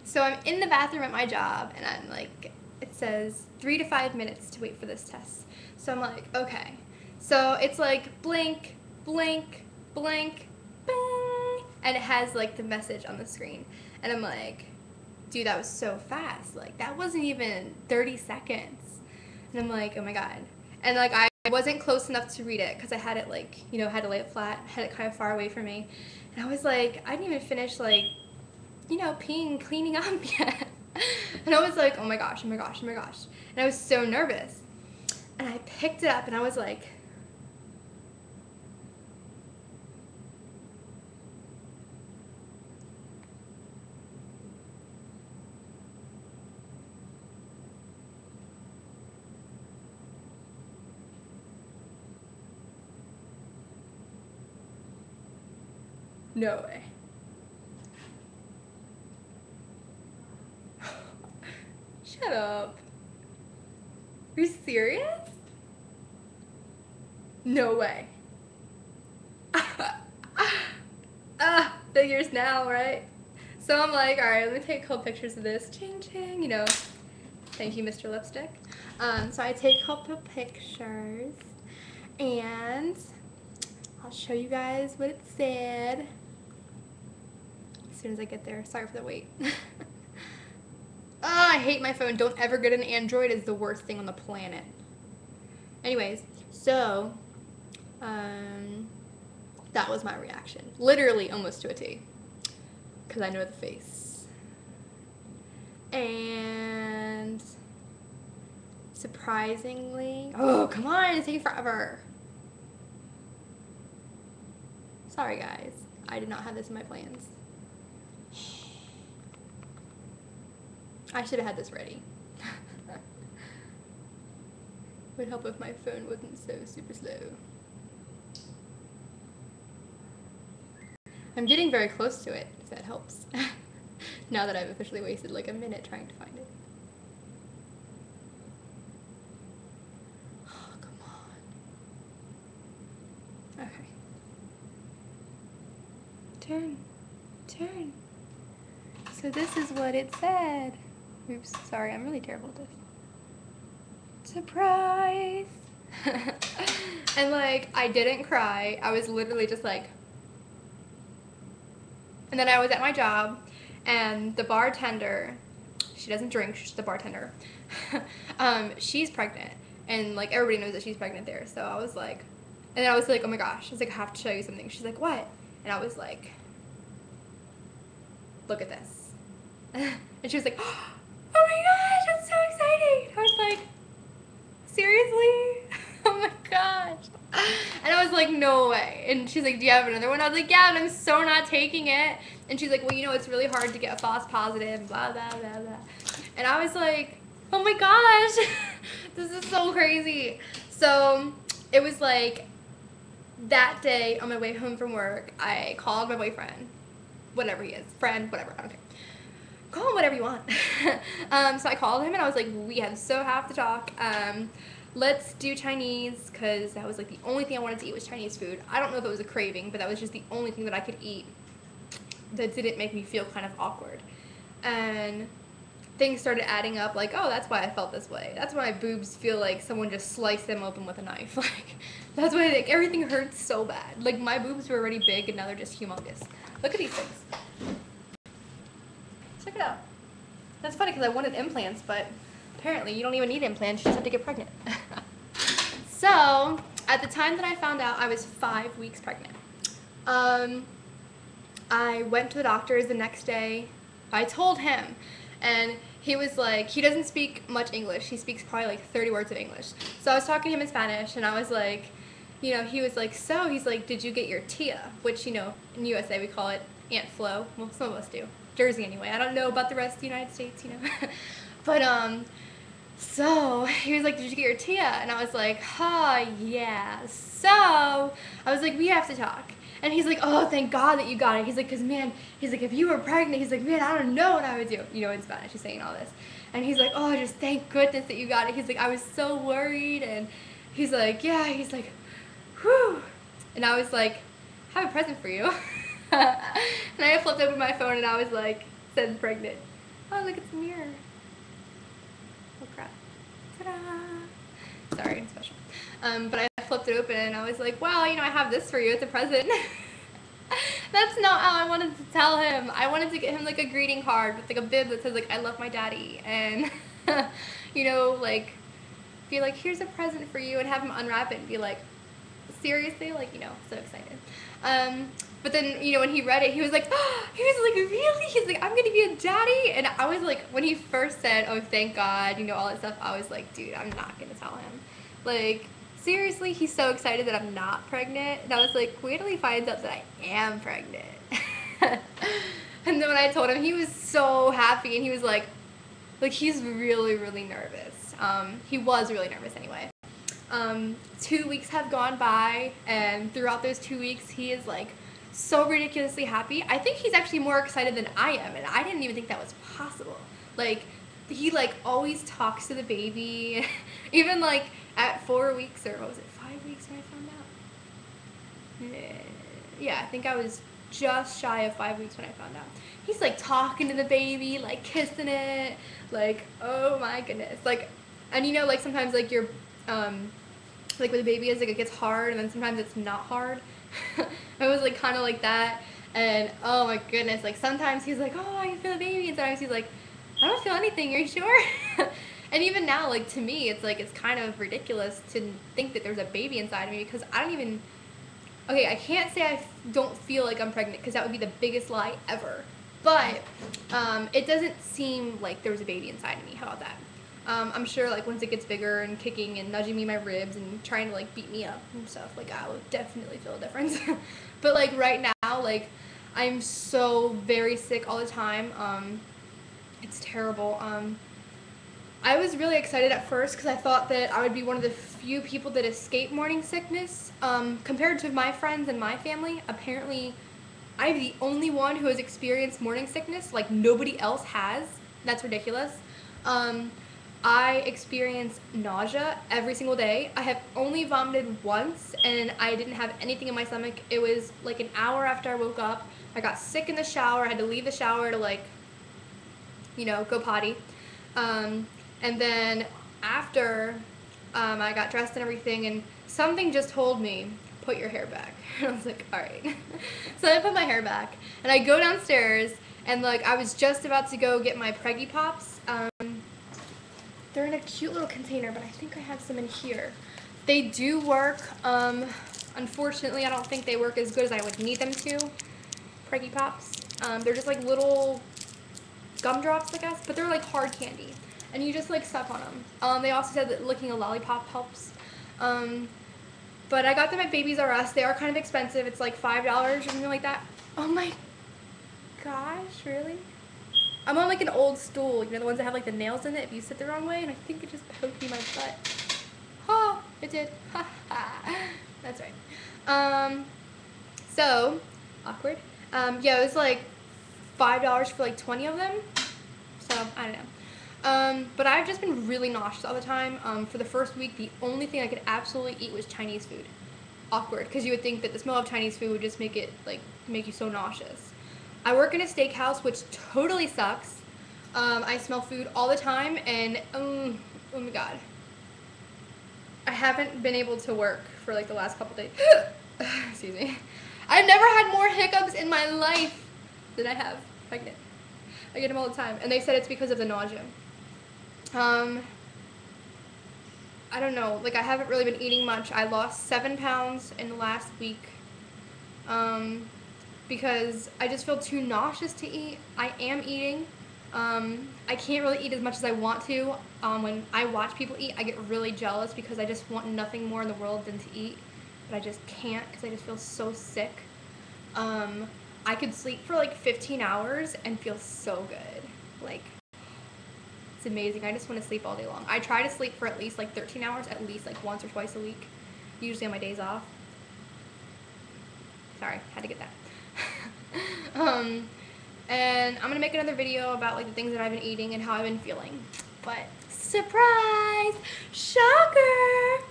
So I'm in the bathroom at my job, and I'm like, it says 3 to 5 minutes to wait for this test. So I'm like, okay. So it's like blink, blink, blink, bing, and it has like the message on the screen. And I'm like, dude, that was so fast. Like, that wasn't even 30 seconds. And I'm like, oh my God. And like, I wasn't close enough to read it because I had it like, you know, had to lay it flat, had it kind of far away from me. And I was like, I didn't even finish like, you know, peeing, cleaning up yet. And I was like, oh my gosh, oh my gosh, oh my gosh. And I was so nervous. And I picked it up and I was like, no way. Shut up. Are you serious? No way. Figures now, right? So I'm like, all right, let me take a couple pictures of this. Ching, ching, you know. Thank you, Mr. Lipstick. So I take a couple pictures, and I'll show you guys what it said as soon as I get there. Sorry for the wait. Oh, I hate my phone. Don't ever get an Android. It's the worst thing on the planet. Anyways, so that was my reaction. Literally almost to a T. Because I know the face. And surprisingly... Oh, come on. It's taking forever. Sorry, guys. I did not have this in my plans. I should have had this ready. Would help if my phone wasn't so super slow. I'm getting very close to it, if that helps. Now that I've officially wasted like a minute trying to find it. Oh, come on. Okay. Turn. Turn. So this is what it said. Oops, sorry, I'm really terrible at this. Surprise! And like, I didn't cry. I was literally just like... And then I was at my job, and the bartender, she doesn't drink, she's the bartender. She's pregnant, and like everybody knows that she's pregnant there. So I was like, and then I was like, oh my gosh, I was like, I have to show you something. She's like, what? And I was like, look at this. And she was like, oh my gosh, that's so exciting. I was like, seriously? Oh my gosh. And I was like, no way. And she's like, do you have another one? I was like, yeah, but I'm so not taking it. And she's like, well, you know, it's really hard to get a false positive, blah, blah, blah, blah. And I was like, oh my gosh, this is so crazy. So it was like that day on my way home from work, I called my boyfriend, whatever he is, friend, whatever, I don't care. Call him whatever you want. So I called him and I was like, we so have to talk. Let's do Chinese, because that was like the only thing I wanted to eat was Chinese food. I don't know if it was a craving, but that was just the only thing that I could eat that didn't make me feel kind of awkward. And things started adding up, like, oh, that's why I felt this way. That's why my boobs feel like someone just sliced them open with a knife. Like, that's why like, everything hurts so bad. Like, my boobs were already big and now they're just humongous. Look at these things. Check it out. That's funny because I wanted implants, but apparently you don't even need implants, you just have to get pregnant. So, at the time that I found out, I was 5 weeks pregnant. I went to the doctor's the next day. I told him, and he was like, he doesn't speak much English. He speaks probably like 30 words of English. So I was talking to him in Spanish, and I was like, you know, he was like, so, he's like, did you get your tia? Which, you know, in USA we call it Aunt Flo. Well, some of us do. Jersey anyway. I don't know about the rest of the United States, you know. But, so he was like, did you get your tia? And I was like, yeah. So I was like, we have to talk. And he's like, oh, thank God that you got it. He's like, because, man, he's like, if you were pregnant, he's like, man, I don't know what I would do. You know, in Spanish, he's saying all this. And he's like, oh, just thank goodness that you got it. He's like, I was so worried. And he's like, yeah. He's like, whew. And I was like, I have a present for you. And I flipped open my phone and I was like, said pregnant. Oh, look, it's a mirror. Oh crap. Ta-da! Sorry, it's special. But I flipped it open and I was like, well, you know, I have this for you. It's a present. That's not how I wanted to tell him. I wanted to get him like a greeting card with like a bib that says like, I love my daddy. And, you know, like, be like, here's a present for you, and have him unwrap it and be like, seriously? Like, you know, so excited. But then, you know, when he read it, he was like, oh, he was like, really? He's like, I'm gonna be a daddy? And I was like, when he first said, oh, thank God, you know, all that stuff, I was like, dude, I'm not gonna tell him. Like, seriously, he's so excited that I'm not pregnant. And I was like, wait till he finds out that I am pregnant. And then when I told him, he was so happy, and he was like, he's really, really nervous. He was really nervous anyway. 2 weeks have gone by, and throughout those 2 weeks, he is like so ridiculously happy. I think he's actually more excited than I am, and I didn't even think that was possible. Like, he like always talks to the baby. Even like at 4 weeks, or what was it, 5 weeks when I found out? Yeah, I think I was just shy of 5 weeks when I found out. He's like talking to the baby, like kissing it, like, oh my goodness. Like, and you know, like sometimes like you're like with a baby is like it gets hard, and then sometimes it's not hard. It was like kind of like that. And oh my goodness, like sometimes he's like, oh, I can feel the baby, and sometimes he's like, I don't feel anything, are you sure? And even now, like, to me, it's like, it's kind of ridiculous to think that there's a baby inside of me, because I don't even, okay, I can't say I don't feel like I'm pregnant, because that would be the biggest lie ever. But it doesn't seem like there was a baby inside of me. How about that? I'm sure, like, once it gets bigger and kicking and nudging me in my ribs and trying to, like, beat me up and stuff, like, I will definitely feel a difference. But, like, right now, like, I'm so very sick all the time. It's terrible. I was really excited at first because I thought that I would be one of the few people that escape morning sickness. Compared to my friends and my family, apparently I'm the only one who has experienced morning sickness. Like, nobody else has. That's ridiculous. I experience nausea every single day. I have only vomited once, and I didn't have anything in my stomach. It was like an hour after I woke up. I got sick in the shower. I had to leave the shower to, like, you know, go potty. And then after I got dressed and everything, and something just told me, put your hair back. And I was like, all right. So I put my hair back, and I go downstairs, and like I was just about to go get my Preggy Pops. They're in a cute little container, but I think I have some in here. They do work. Unfortunately, I don't think they work as good as I would need them to. Preggy Pops. They're just like little gumdrops, I guess, but they're like hard candy, and you just like suck on them. They also said that licking a lollipop helps. But I got them at Babies R Us. They are kind of expensive. It's like $5 or something like that. Oh my gosh, really? I'm on like an old stool, you know, the ones that have like the nails in it if you sit the wrong way, and I think it just poked me in my butt. Oh, it did. That's right. So, awkward. Yeah, it was like $5 for like 20 of them. So, I don't know. But I've just been really nauseous all the time. For the first week, the only thing I could absolutely eat was Chinese food. Awkward, because you would think that the smell of Chinese food would just make it, like, make you so nauseous. I work in a steakhouse, which totally sucks. I smell food all the time, and, oh my god. I haven't been able to work for, like, the last couple days. Excuse me. I've never had more hiccups in my life than I have pregnant. I get them all the time, and they said it's because of the nausea. I don't know, like, I haven't really been eating much. I lost 7 pounds in the last week, because I just feel too nauseous to eat. I am eating. I can't really eat as much as I want to. When I watch people eat, I get really jealous because I just want nothing more in the world than to eat, but I just can't because I just feel so sick. I could sleep for like 15 hours and feel so good. Like, it's amazing. I just want to sleep all day long. I try to sleep for at least like 13 hours, at least like once or twice a week, usually on my days off. Sorry, had to get that. And I'm gonna make another video about like the things that I've been eating and how I've been feeling. But surprise! Shocker!